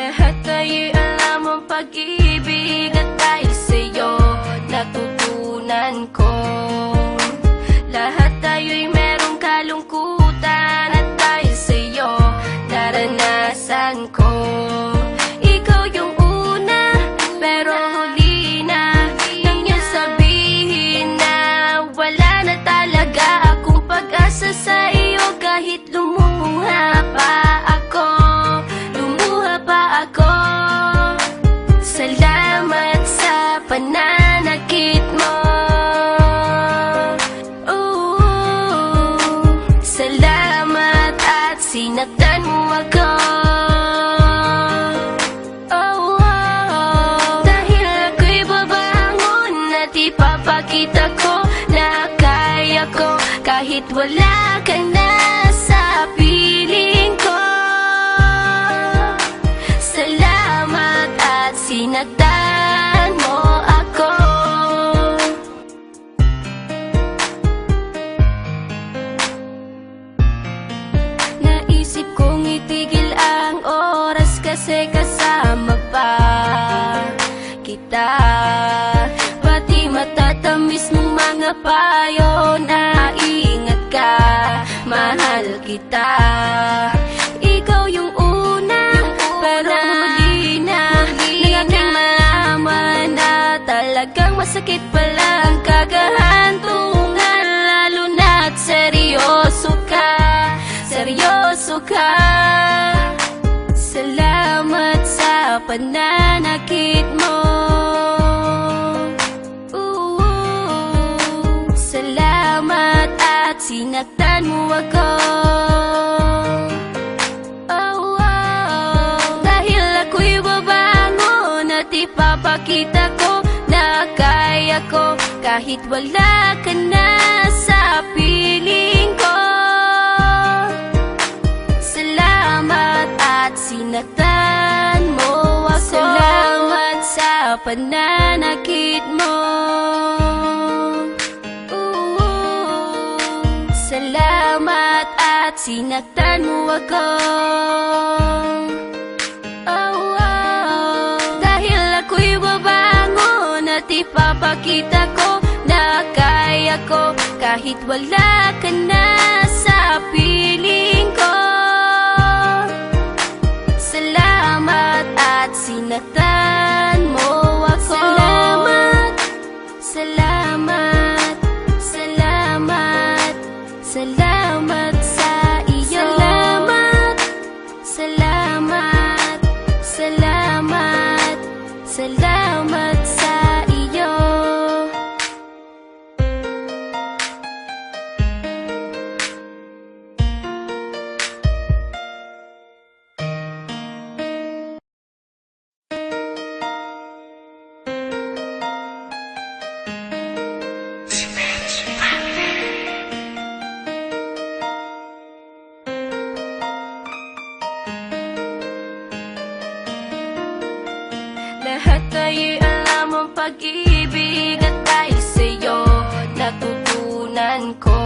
Lahat ay alam ang pag-ibig at dahil sa'yo natutunan ko. Lahat tayo'y merong kalungkutan at dahil sa'yo naranasan ko. Ikaw yung una pero huli na nang iyong sabihin na wala na talaga akong pag-asa sa iyo. Kahit lumuha pa ako, salamat sa pananakit mo. Salamat at sinaktan mo ako. Dahil ako'y babangon at ipapakita ko na kaya ko kahit wala ka na sa piling ko. Salamat at sinaktan mo ako. Naisip kong itigil ang oras kasi kasama pa kita. Pati matatamis mong mga payo na ingat ka, mahal kita. Ikaw yung una pero huli na nang aking malaman na talagang masakit pala ang kagahantungan. Lalo na't seryoso ka, seryoso ka. Salamat sa pananakit mo. Salamat at sinaktan mo ako. Dahil ako'y babangon at ipapakita ko na kaya ko kahit wala ka na sa piling ko. Salamat at sinaktan mo ako. Salamat sa pananakit mo. Salamat at sinaktan mo ako. Dahil ako'y babangon at ipapakita ko na kaya ko kahit wala ka na sa piling ko. Salamat at sinaktan mo ako. Salamat, salamat, salamat, salamat sa iyo. Salamat, salamat, salamat, salamat sa iyo. Lahat ay alam ang pag-ibig at dahil sa'yo natutunan ko.